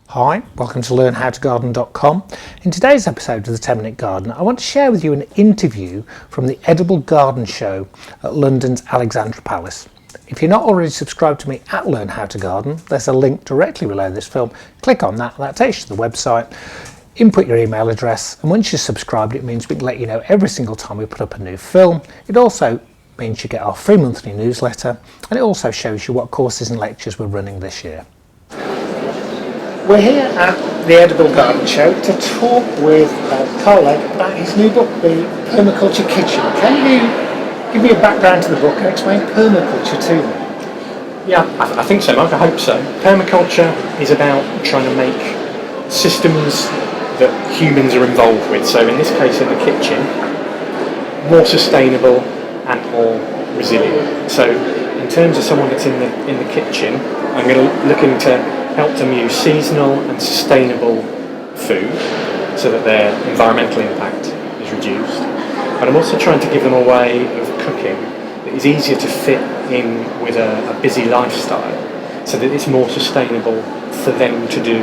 Hi, welcome to learnhowtogarden.com. In today's episode of the 10-Minute Garden, I want to share with you an interview from the Edible Garden Show at London's Alexandra Palace. If you're not already subscribed to me at Learn How to Garden, there's a link directly below this film. Click on that takes you to the website. Input your email address, and once you're subscribed, it means we can let you know every single time we put up a new film. It also means you get our free monthly newsletter, and it also shows you what courses and lectures we're running this year. We're here at the Edible Garden Show to talk with Carl Legge about his new book, The Permaculture Kitchen. Can you give me a background to the book and explain permaculture to me? Yeah, I think so, Mark. I hope so. Permaculture is about trying to make systems that humans are involved with, so in this case in the kitchen, more sustainable and more resilient. So in terms of someone that's in the kitchen, I'm looking to help them use seasonal and sustainable food so that their environmental impact is reduced. But I'm also trying to give them a way of cooking that is easier to fit in with a busy lifestyle so that it's more sustainable for them to do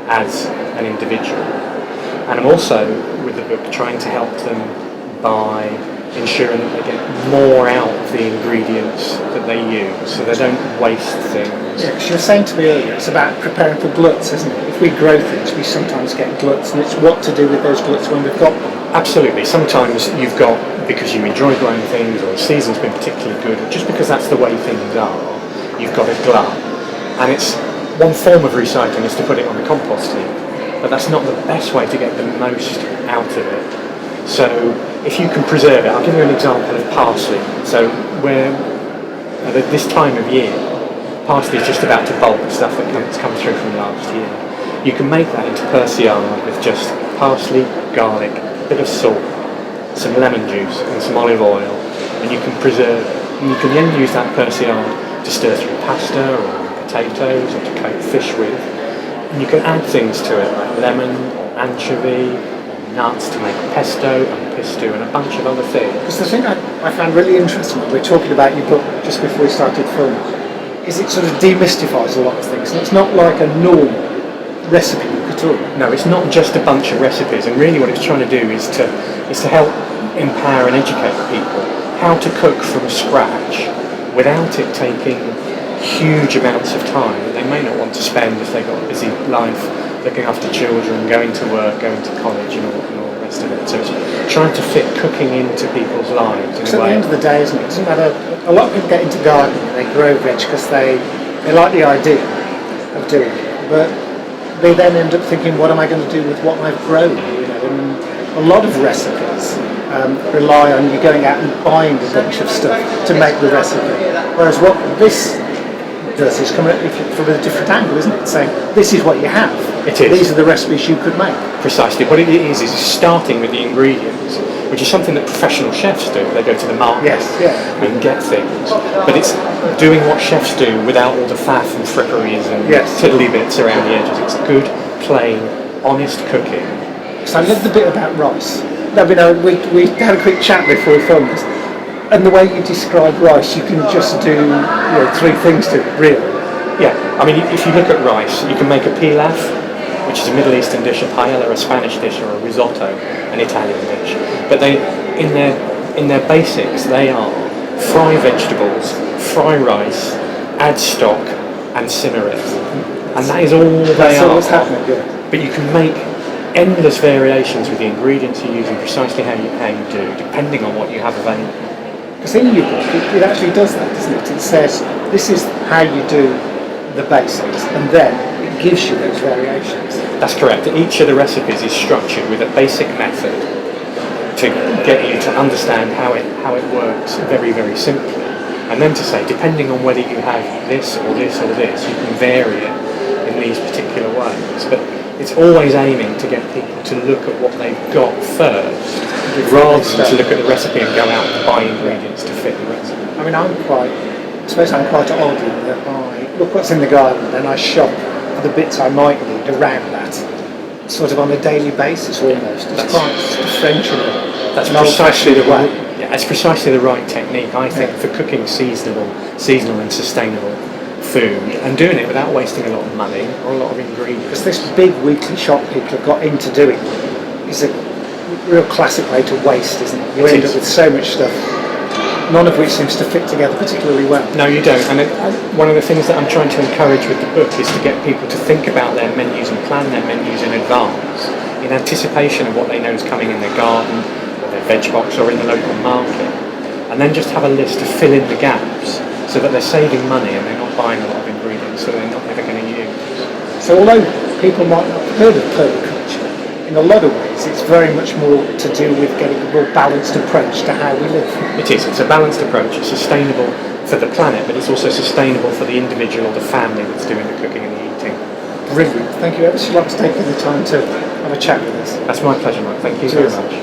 as an individual. And I'm also, with the book, trying to help them by ensuring that they get more out of the ingredients that they use, so they don't waste things. Yeah, because you were saying to me earlier, it's about preparing for gluts, isn't it? If we grow things, we sometimes get gluts, and it's what to do with those gluts when we've got them. Absolutely. Sometimes you've got, because you enjoy growing things, or the season's been particularly good, or just because that's the way things are, you've got a glut. And it's one form of recycling is to put it on the compost heap, but that's not the best way to get the most out of it. So if you can preserve it, I'll give you an example of parsley. So where at this time of year, parsley is just about to bolt the stuff that come through from last year. You can make that into persillade with just parsley, garlic, a bit of salt, some lemon juice and some olive oil, and you can preserve it. And you can then use that persillade to stir through pasta or potatoes or to coat fish with. And you can add things to it like lemon, anchovy, nuts to make pesto and pistu and a bunch of other things. Because the thing I found really interesting when we were talking about your book just before we started filming is it sort of demystifies a lot of things, and it's not like a normal recipe book at all. No, it's not just a bunch of recipes, and really what it's trying to do is to help empower and educate people how to cook from scratch without it taking huge amounts of time that they may not want to spend if they've got a busy life looking after children, going to work, going to college and all the rest of it. So it's trying to fit cooking into people's lives in a way. At the end of the day, isn't it? It doesn't matter. A lot of people get into gardening and they grow veg because they like the idea of doing it, but they then end up thinking, what am I going to do with what I've grown? You know, and a lot of recipes rely on you going out and buying a bunch of stuff to make the recipe. Whereas what this does is come at it from a different angle, isn't it? Saying, this is what you have. It is. These are the recipes you could make. Precisely. What it is starting with the ingredients, which is something that professional chefs do. They go to the market and get things. But it's doing what chefs do without all the faff and fripperies and tiddly bits around the edges. It's good, plain, honest cooking. So I love the bit about rice. Now, we had a quick chat before we filmed this, and the way you describe rice, you can just do three things to it, really. Yeah, I mean, if you look at rice, you can make a pilaf, which is a Middle Eastern dish, a paella, a Spanish dish, or a risotto, an Italian dish. But they, in their basics, they are fry vegetables, fry rice, add stock, and simmer it. And that is all they are. What's happening, yeah. But you can make endless variations with the ingredients you use and precisely how you do, depending on what you have available. Because in your book, it actually does that, doesn't it? It says, this is how you do the basics, and then it gives you those variations. That's correct. Each of the recipes is structured with a basic method to get you to understand how it works very, very simply. And then to say, depending on whether you have this or this or this, you can vary it in these particular ways. But it's always aiming to get people to look at what they've got first, rather than to look at the recipe and go out and buy ingredients to fit the recipe. I mean, I suppose I'm quite odd in that I look what's in the garden, then I shop for the bits I might need around that, sort of on a daily basis almost. It's quite differential. That's precisely the way. Yeah, it's precisely the right technique, I think, for cooking seasonal and sustainable food and doing it without wasting a lot of money or a lot of ingredients. Because this big weekly shop people have got into doing is a real classic way to waste, isn't it? You end up with so much stuff, none of which seems to fit together particularly well. No, you don't. And one of the things that I'm trying to encourage with the book is to get people to think about their menus and plan their menus in advance, in anticipation of what they know is coming in their garden or their veg box or in the local market. And then just have a list to fill in the gaps so that they're saving money and they're not buying a lot of ingredients that they're not ever going to use. So although people might not have heard of permaculture, in a lot of ways it's very much more to do with getting a more balanced approach to how we live. It is. It's a balanced approach. It's sustainable for the planet, but it's also sustainable for the individual or the family that's doing the cooking and the eating. Brilliant. Thank you ever so much for taking the time to have a chat with us. That's my pleasure, Mike. Thank you very much.